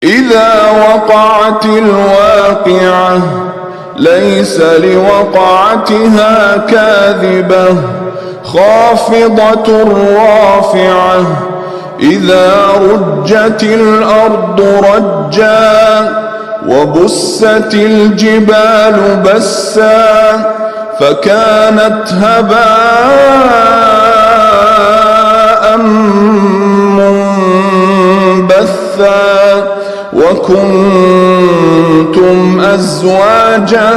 إذا وقعت الواقعة ليس لوقعتها كاذبة خافضة رافعة إذا رجت الأرض رجا وبست الجبال بسا فكانت هباء منبثا وكنتم أزواجا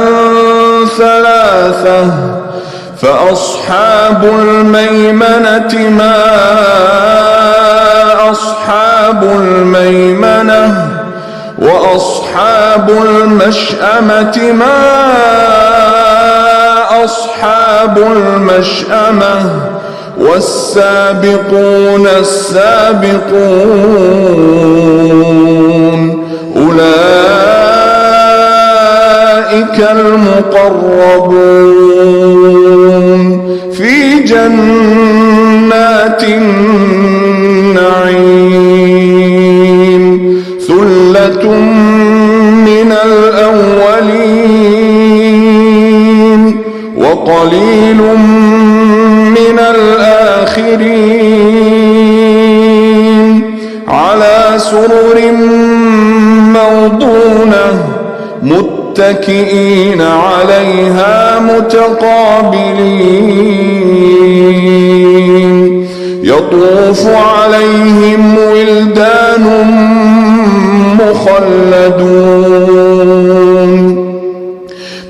ثلاثة فأصحاب الميمنة ما أصحاب الميمنة وأصحاب المشأمة ما أصحاب المشأمة والسابقون السابقون أولئك المقربون في جنات النعيم ثلة من الأولين وقليل من الآخرين على سرر موضونة متكئين عليها متقابلين يطوف عليهم ولدان مخلدون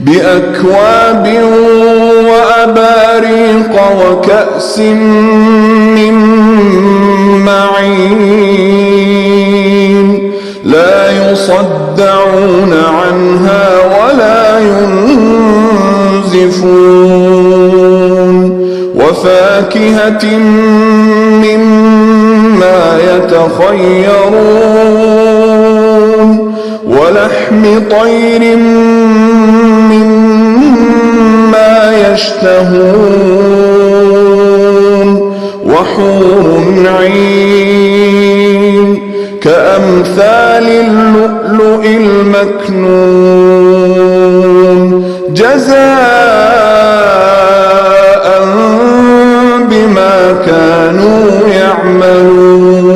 بأكواب وأباريق وكأس من معين لا يصدعون عنها ولا ينزفون وفاكهة مما يتخيرون ولحم طير مما يشتهون وحور عين كأمثال اللؤلؤ المكنون جزاء بما كانوا يعملون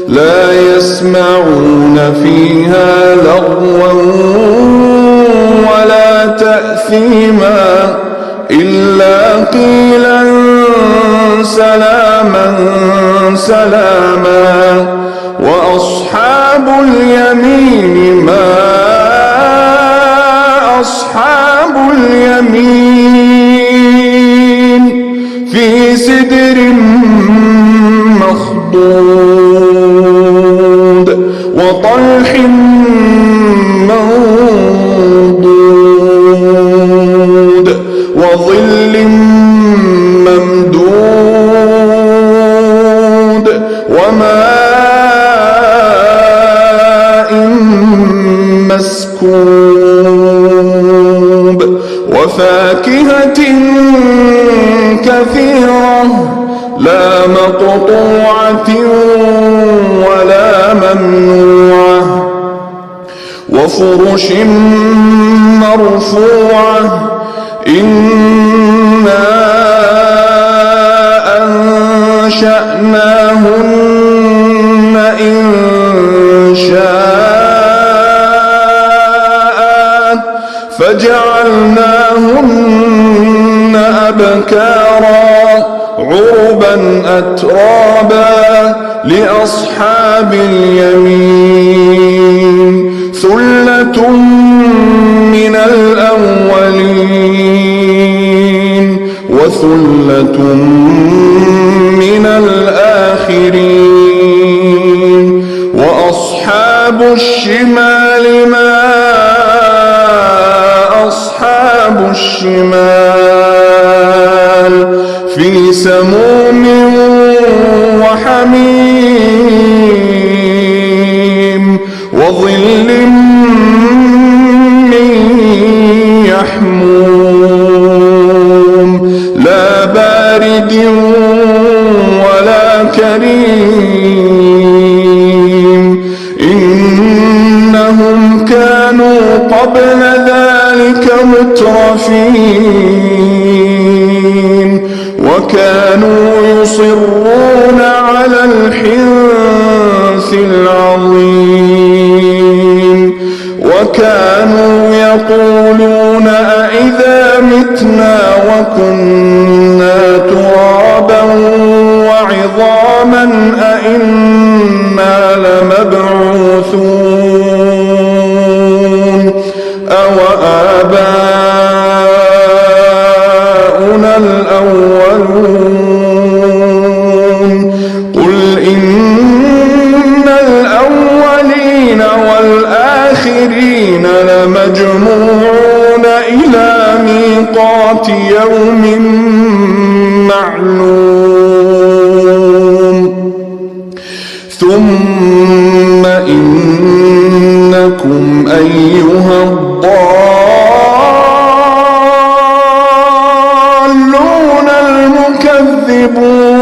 لا يسمعون فيها لغوا ولا تأثيما إلا قيلا سلاما سلاما وأصحاب اليمين ما أصحاب اليمين في سدر مخضود وطلح منضود وظل ممدود وماء مسكوب وفاكهة كثيرة لا مقطوعة ولا ممنوعة وفرش مرفوعة إنا أنشأناهن إنشاء فجعلناهن أبكارا عربا أترابا لأصحاب اليمين ثلة من الأولين وثلة من الآخرين وأصحاب الشمال ما أصحاب الشمال في سموم وحميم وظل من يحموم لا بارد ولا كريم إنهم كانوا قبل ذلك مترفين وكانوا يصرون على الحنث العظيم وكانوا يقولون أئذا متنا وكنا ترابا وعظاما أئنا لمبعوثون أو آباؤنا الأولون قل إن الأولين والآخرين لمجموعون إلى ميقات يوم معلوم ثم إنكم أيها الضالون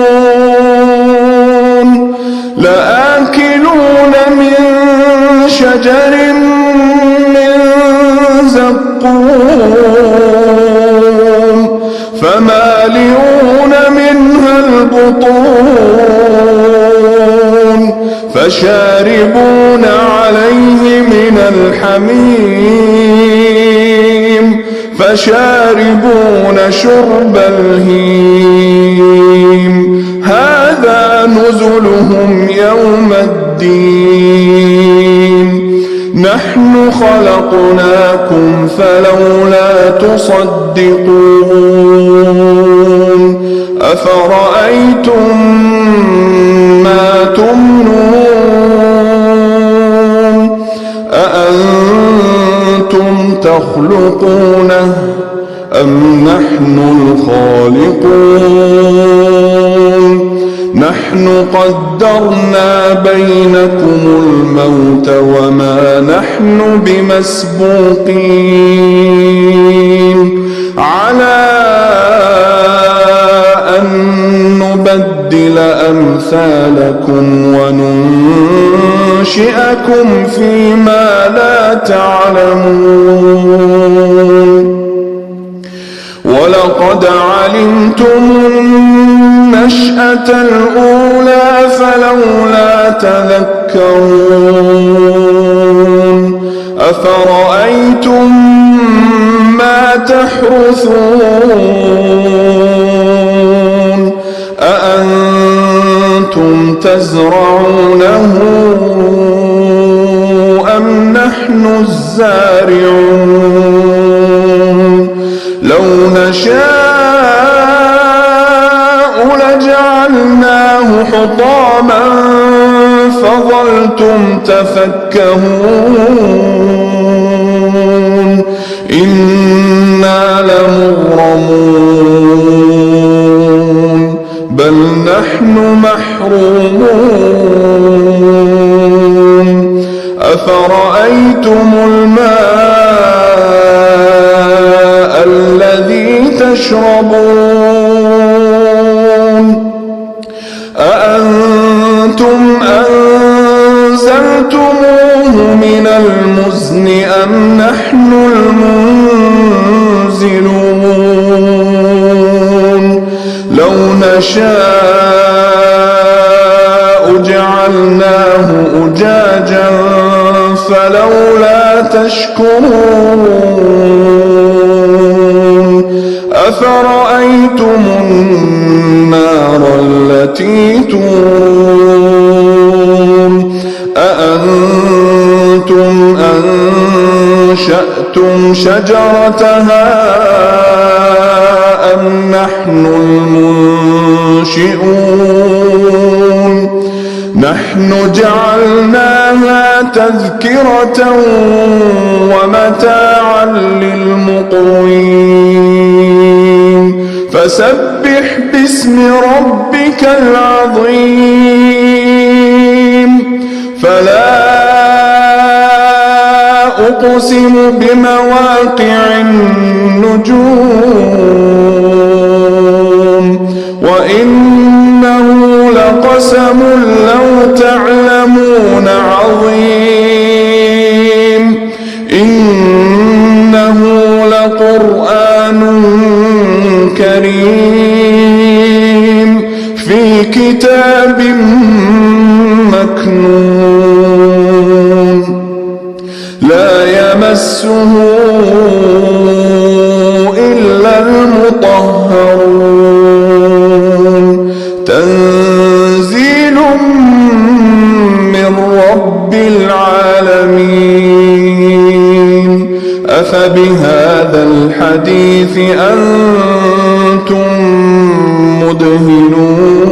المكذبون لآكلون من شجر من زقوم فمالئون منها البطون فشاربون عليه من الحميم فشاربون شرب الهيم هذا نزلهم يوم الدين نحن خلقناكم فلولا تصدقون أفرأيتم ما تمنون أأنتم تخلقونه أم نحن الخالقون نحن قدرنا بينكم الموت وما نحن بمسبوقين على أن نبدل أمثالكم وننشئكم فيما لا تعلمون ولقد علمتم النشأة الأولى فلولا تذكرون أفرأيتم ما تحرثون أأنتم تزرعونه أم نحن الزارعون لو نشاء لجعلناه حطاما فظلتم تفكهون إنا لمغرمون بل نحن محرومون أفرأيتم الماء الذي تشربون أأنتم أنزلتموه من المزن أم نحن المنزلون لو نشاء جعلناه أجاجا فلولا تشكرون أفرأيتم النار التي تورون أأنتم أنشأتم شجرتها أم نحن المنشئون نحن جعلناها تذكرة ومتاعا للمقوين فسبح باسم ربك العظيم فلا أقسم بمواقع النجوم وإنه لقسم لو تعلمون عظيم إنه لقرآن كريم في كتاب مكنون لا يمسه إلا المطهرون تنزيل من رب العالمين أفبهذا الحديث أنتم مدهنون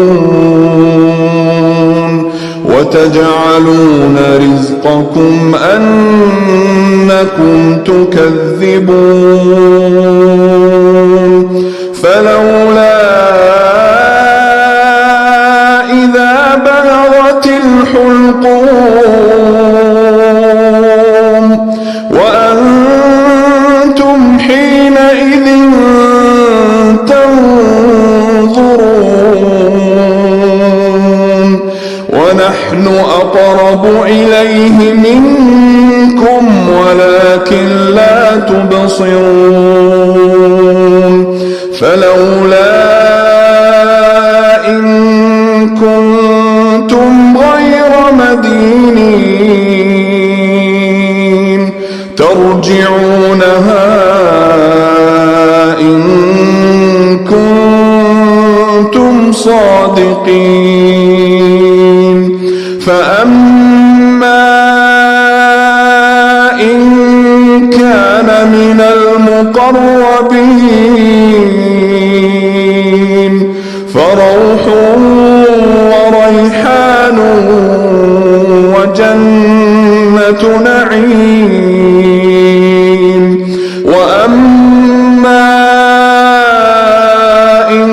وتجعلون رزقكم أنكم تكذبون فلولا إذا بلغت الحلقوم وأنتم حينئذ تنظرون ونحن أقرب إليه منكم ولكن لا تبصرون فلولا إن كنتم غير مدينين ترجعونها إن كنتم صادقين فأما إن كان من المقربين فروح وريحان وجنة نعيم وأما إن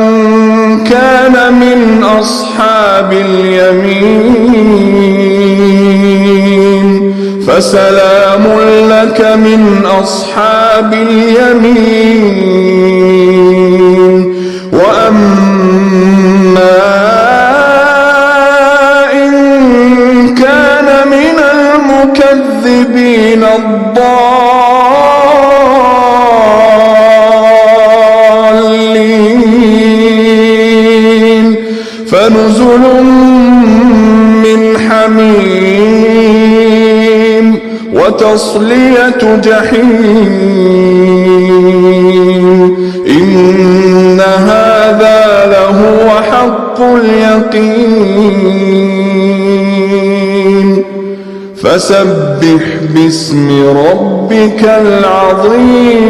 كان من أصحاب اليمين فسلام لك من أصحاب اليمين وأما إن كان من المكذبين الضالين فنزل من حميم وتصلية جحيم إن هذا لهو حق اليقين فسبح باسم ربك العظيم.